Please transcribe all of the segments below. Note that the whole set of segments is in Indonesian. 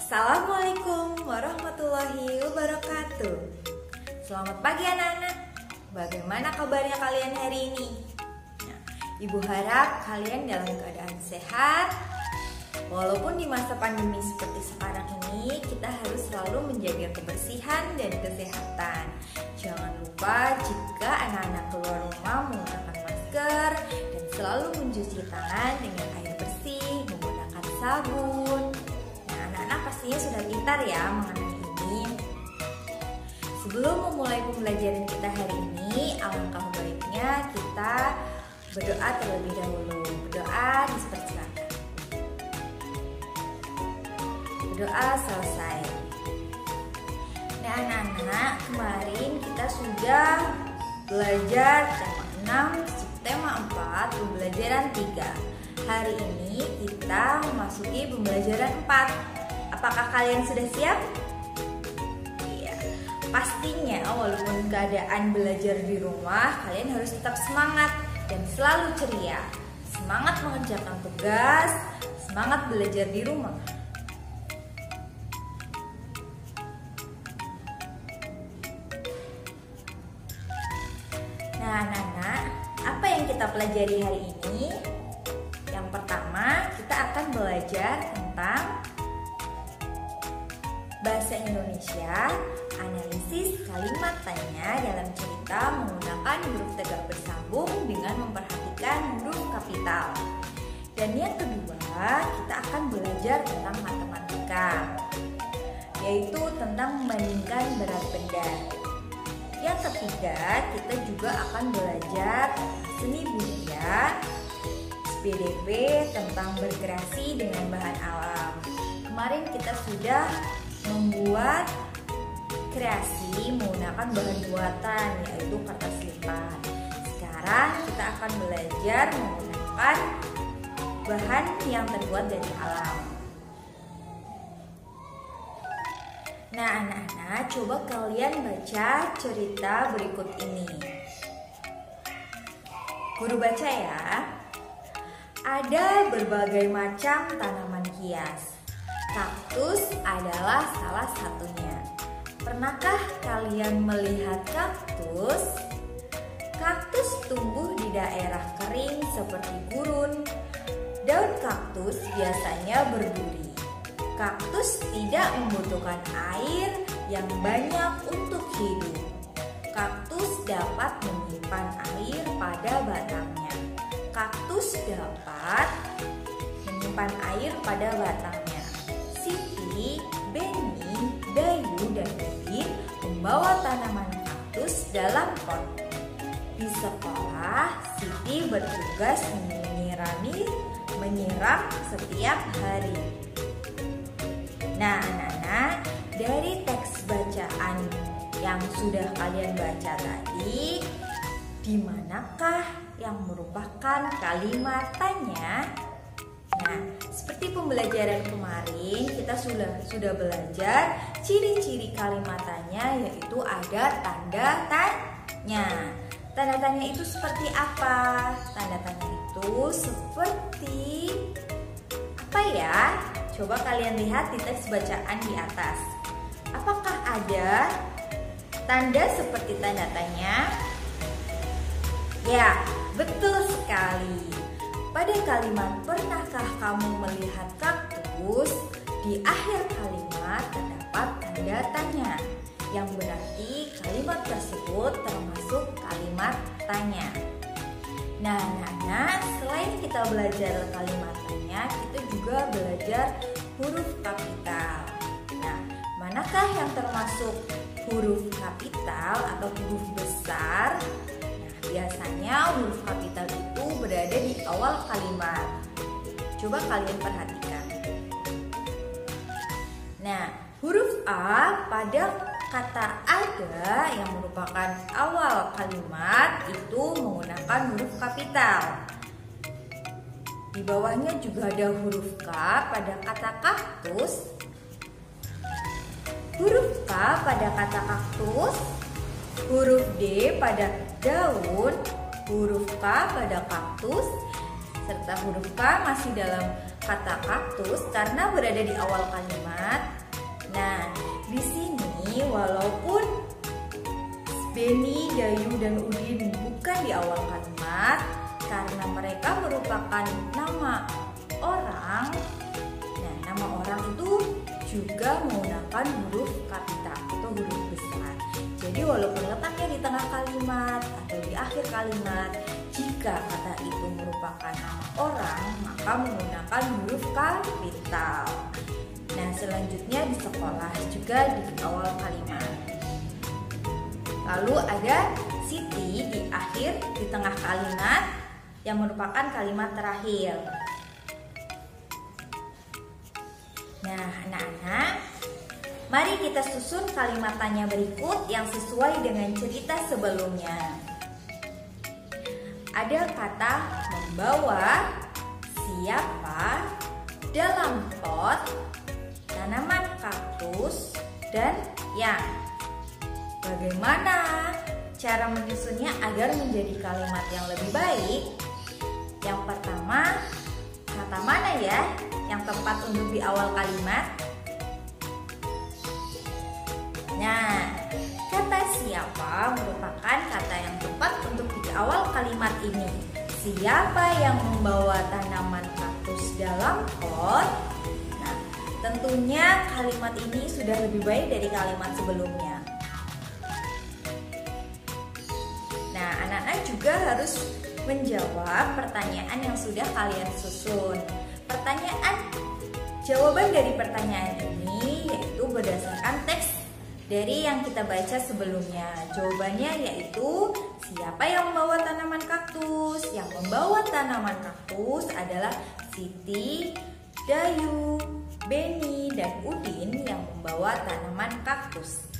Assalamualaikum warahmatullahi wabarakatuh. Selamat pagi anak-anak. Bagaimana kabarnya kalian hari ini? Ibu harap kalian dalam keadaan sehat. Walaupun di masa pandemi seperti sekarang ini, kita harus selalu menjaga kebersihan dan kesehatan. Jangan lupa jika anak-anak keluar rumah menggunakan masker dan selalu mencuci tangan dengan air bersih menggunakan sabun. Nah, anak-anak pastinya sudah pintar ya mengenai ini. Sebelum memulai pembelajaran kita hari ini, alangkah baiknya kita berdoa terlebih dahulu. Berdoa dipersilakan. Berdoa selesai. Nah anak-anak, kemarin kita sudah belajar tema 6, subtema 4, pembelajaran 3. Hari ini kita memasuki pembelajaran 4. Apakah kalian sudah siap? Iya. Pastinya walaupun keadaan belajar di rumah, kalian harus tetap semangat dan selalu ceria. Semangat mengerjakan tugas, semangat belajar di rumah. Nah anak-anak, apa yang kita pelajari hari ini? Yang pertama, kita akan belajar tentang bahasa Indonesia, analisis kalimat tanya dalam cerita menggunakan huruf tegak bersambung dengan memperhatikan huruf kapital. Dan yang kedua, kita akan belajar tentang matematika, yaitu tentang membandingkan berat benda. Yang ketiga, kita juga akan belajar seni budaya, SPDP, tentang berkreasi dengan bahan alam. Kemarin kita sudah membuat kreasi menggunakan bahan buatan, yaitu kertas lipat. Sekarang kita akan belajar menggunakan bahan yang terbuat dari alam. Nah anak-anak, coba kalian baca cerita berikut ini. Guru baca ya. Ada berbagai macam tanaman hias. Kaktus adalah salah satunya. Pernahkah kalian melihat kaktus? Kaktus tumbuh di daerah kering seperti gurun. Daun kaktus biasanya berduri. Kaktus tidak membutuhkan air yang banyak untuk hidup. Kaktus dapat menyimpan air pada batangnya. Kaktus dapat menyimpan air pada batangnya. Siti, Beni, Dayu, dan Udin membawa tanaman kaktus dalam pot. Di sekolah, Siti bertugas menyiram setiap hari. Nah anak-anak, dari teks bacaan yang sudah kalian baca tadi, di manakah yang merupakan kalimat tanya? Nah, seperti pembelajaran kemarin, kita sudah belajar ciri-ciri kalimat tanya, yaitu ada tanda tanya. Tanda tanya itu seperti apa? Tanda tanya itu seperti apa ya? Coba kalian lihat di teks bacaan di atas. Apakah ada tanda seperti tanda tanya? Ya, betul sekali. Pada kalimat pernahkah kamu melihat kaktus? Di akhir kalimat terdapat tanda tanya, yang berarti kalimat tersebut termasuk kalimat tanya. Nah, anak-anak, selain kita belajar kalimat tanya, kita juga belajar huruf kapital. Nah, manakah yang termasuk huruf kapital atau huruf besar? Nah, biasanya huruf kapital itu berada di awal kalimat. Coba kalian perhatikan. Nah, huruf A pada kata ada yang merupakan awal kalimat itu menggunakan huruf kapital. Di bawahnya juga ada huruf K pada kata kaktus. Huruf K pada kata kaktus. Huruf D pada daun. Huruf K pada kaktus. Serta huruf K masih dalam kata kaktus karena berada di awal kalimat. Nah, di sini walaupun Beni, Dayu, dan Udin bukan di awal kalimat karena mereka merupakan nama orang. Nah, nama orang itu juga menggunakan huruf kapital atau huruf besar. Jadi walaupun letaknya di tengah kalimat atau di akhir kalimat, jika kata itu merupakan nama orang, maka menggunakan huruf kapital. Nah, selanjutnya di sekolah juga di awal kalimat. Lalu ada Siti di akhir, di tengah kalimat yang merupakan kalimat terakhir. Nah, anak-anak, mari kita susun kalimat tanya berikut yang sesuai dengan cerita sebelumnya. Ada kata membawa, siapa, dalam pot, tanaman kaktus, dan yang. Bagaimana cara menyusunnya agar menjadi kalimat yang lebih baik? Yang pertama, kata mana ya yang tepat untuk di awal kalimat? Nah, kata siapa merupakan kata yang tepat untuk di awal kalimat ini. Siapa yang membawa tanaman kaktus dalam pot? Nah, tentunya kalimat ini sudah lebih baik dari kalimat sebelumnya. Nah, anak-anak juga harus menjawab pertanyaan yang sudah kalian susun. Jawaban dari pertanyaan ini yaitu berdasarkan teks dari yang kita baca sebelumnya. Jawabannya yaitu siapa yang membawa tanaman kaktus? Yang membawa tanaman kaktus adalah Siti, Dayu, Beni, dan Udin yang membawa tanaman kaktus.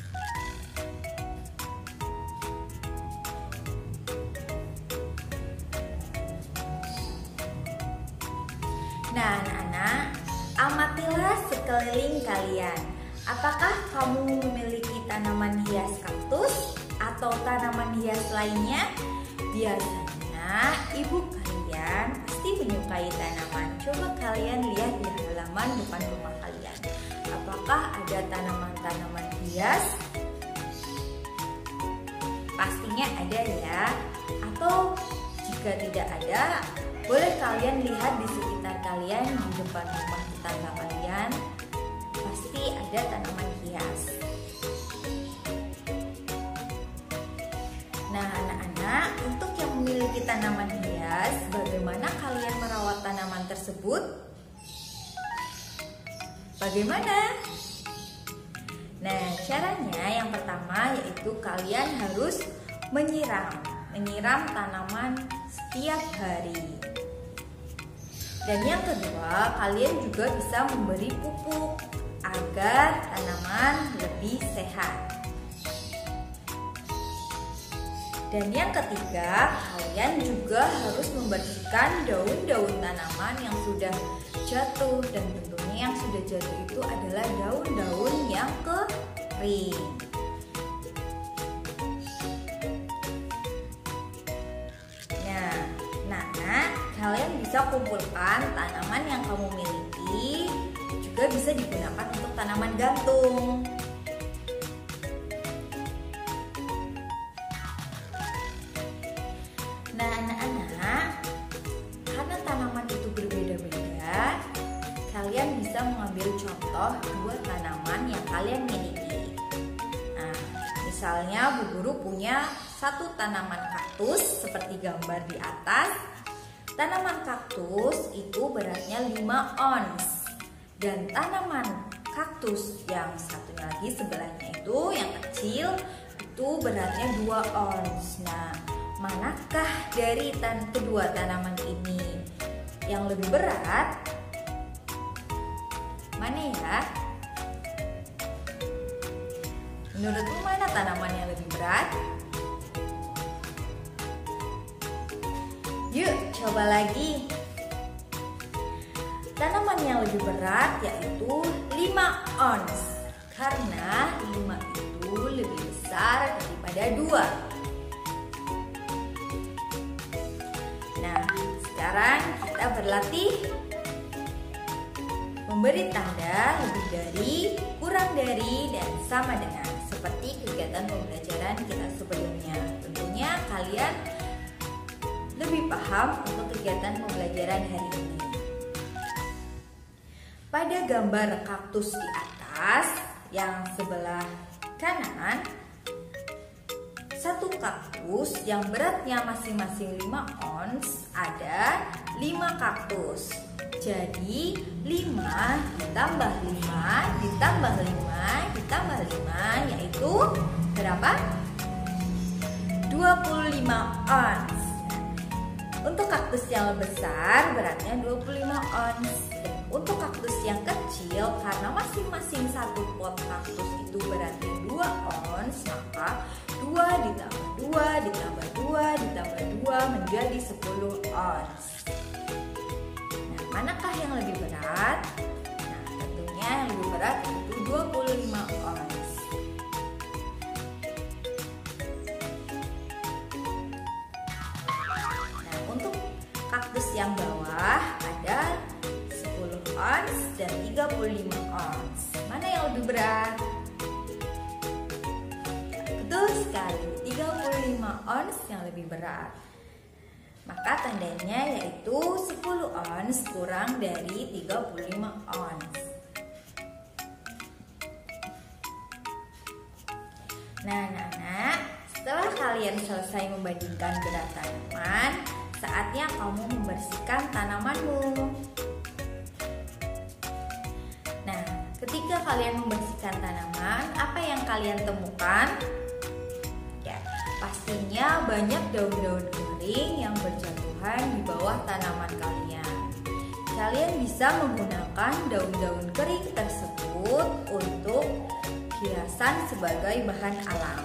Nah, anak-anak, amatilah sekeliling kalian. Apakah kamu memiliki tanaman hias kaktus atau tanaman hias lainnya? Biasanya ibu kalian pasti menyukai tanaman. Coba kalian lihat di halaman depan rumah kalian. Apakah ada tanaman-tanaman hias? Pastinya ada ya. Atau jika tidak ada, boleh kalian lihat di sekitar kalian, di depan rumah tetangga kalian. Pasti ada tanaman hias. Nah, anak-anak, untuk yang memiliki tanaman hias, bagaimana kalian merawat tanaman tersebut? Bagaimana? Nah, caranya yang pertama yaitu kalian harus menyiram tanaman setiap hari. Dan yang kedua, kalian juga bisa memberi pupuk agar tanaman lebih sehat. Dan yang ketiga, kalian juga harus membersihkan daun-daun tanaman yang sudah jatuh. Dan tentunya yang sudah jatuh itu adalah daun-daun yang kering. Nah, kalian bisa kumpulkan tanaman yang kamu miliki, juga bisa digunakan untuk tanaman gantung. Nah, anak-anak, karena tanaman itu berbeda-beda, kalian bisa mengambil contoh dua tanaman yang kalian miliki. Nah, misalnya Bu Guru punya satu tanaman kaktus seperti gambar di atas. Tanaman kaktus itu beratnya 5 ons. Dan tanaman kaktus yang satunya lagi sebelahnya itu yang kecil itu beratnya 2 ons. Nah, manakah dari kedua tanaman ini yang lebih berat? Mana ya? Menurutmu mana tanaman yang lebih berat? Yuk, coba lagi. Tanaman yang lebih berat yaitu 5 ons. Karena 5 itu lebih besar daripada 2. Nah, sekarang kita berlatih memberi tanda lebih dari kurang kurang dari, dan sama dengan, seperti kegiatan pembelajaran kita sebelumnya. Tentunya kalian lebih paham untuk kegiatan pembelajaran hari ini. Pada gambar kaktus di atas yang sebelah kanan, satu kaktus yang beratnya masing-masing 5 ons, ada 5 kaktus. Jadi 5 ditambah 5 ditambah 5 ditambah 5 yaitu berapa? 25 ons. Untuk kaktus yang besar beratnya 25 ons. Dan untuk kaktus yang kecil, karena masing-masing satu pot kaktus itu beratnya 2 ons, maka 2 ditambah 2 ditambah 2 ditambah 2 menjadi 10 ons. Nah, manakah yang lebih berat? Nah, tentunya yang lebih berat itu 25 ons. Nah, untuk kaktus yang bawah ada 10 ons dan 35 ons. Mana yang lebih berat? Betul sekali, 35 ons yang lebih berat. Maka tandanya yaitu 10 ons kurang dari 35 ons. Nah, anak-anak, setelah kalian selesai membandingkan berat tanaman, saatnya kamu membersihkan tanamanmu. Nah, ketika kalian membersihkan tanaman, apa yang kalian temukan? Ya, pastinya banyak daun-daun kering yang berjatuhan di bawah tanaman kalian. Kalian bisa menggunakan daun-daun kering tersebut untuk hiasan sebagai bahan alam.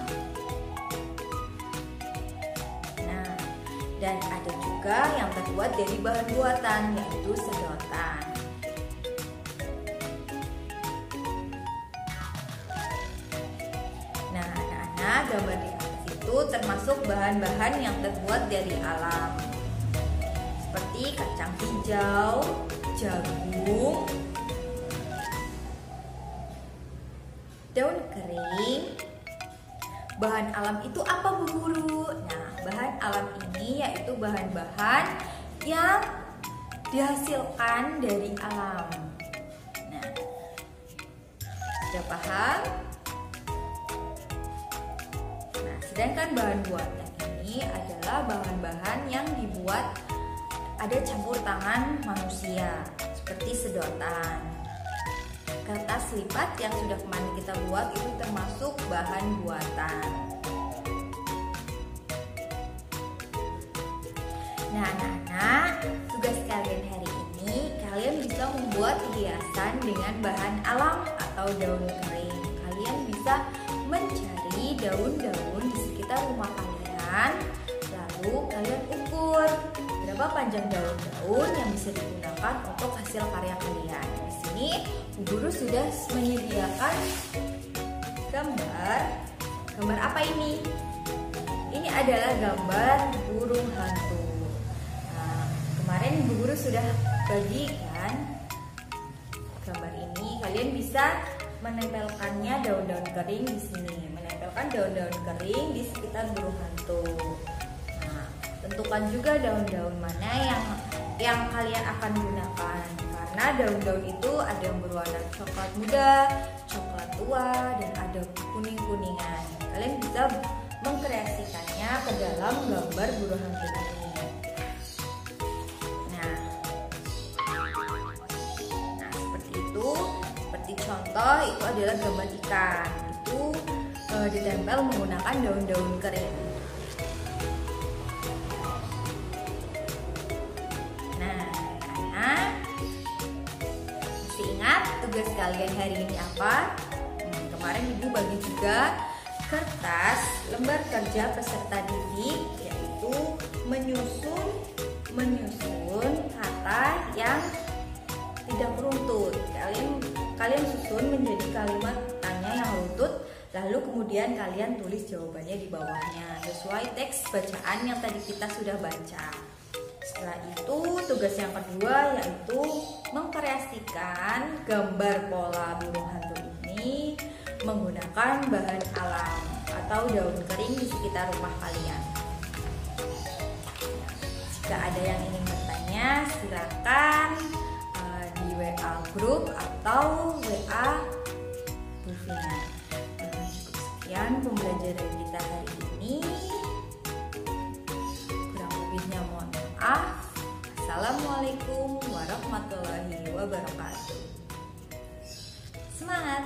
Nah, dan ada juga yang terbuat dari bahan buatan, yaitu sedotan. Nah, anak-anak, gambar di atas itu termasuk bahan-bahan yang terbuat dari alam, seperti kacang hijau, jagung, daun kering. Bahan alam itu apa, Bu Guru? Nah, bahan alam ini yaitu bahan-bahan yang dihasilkan dari alam. Nah, sudah paham? Nah, sedangkan bahan buatan ini adalah bahan-bahan yang dibuat ada campur tangan manusia, seperti sedotan. Kertas lipat yang sudah kemarin kita buat itu termasuk bahan buatan. Nah, anak-anak, tugas kalian hari ini, kalian bisa membuat hiasan dengan bahan alam atau daun kering. Kalian bisa mencari daun-daun di sekitar rumah kalian, lalu kalian ukur berapa panjang daun-daun yang bisa digunakan untuk hasil karya kalian. Di sini Bu Guru sudah menyediakan gambar. Gambar apa ini? Ini adalah gambar burung hantu. Nah, kemarin Bu Guru sudah bagikan gambar ini. Kalian bisa menempelkannya daun-daun kering di sini. Menempelkan daun-daun kering di sekitar burung hantu. Nah, tentukan juga daun-daun mana yang kalian akan gunakan. Karena daun-daun itu ada yang berwarna coklat muda, coklat tua, dan ada kuning-kuningan. Kalian bisa mengkreasikannya ke dalam gambar burung hantu ini. Nah, seperti itu. Seperti contoh, itu adalah gambar ikan. Itu ditempel menggunakan daun-daun kering. Tugas kalian hari ini apa? Kemarin Ibu bagi juga kertas lembar kerja peserta didik, yaitu menyusun kata yang tidak beruntut. Kalian susun menjadi kalimat tanya yang beruntut, lalu kemudian kalian tulis jawabannya di bawahnya sesuai teks bacaan yang tadi kita sudah baca. Setelah itu, tugas yang kedua yaitu mengkreasikan gambar pola burung hantu ini ini menggunakan bahan alam atau daun kering di sekitar rumah kalian. Jika ada yang ingin bertanya, silakan di WA grup atau WA Bu Vina. Cukup sekian pembelajaran kita hari ini. Kurang lebihnya mohon maaf. Assalamualaikum warahmatullahi wabarakatuh. Semangat!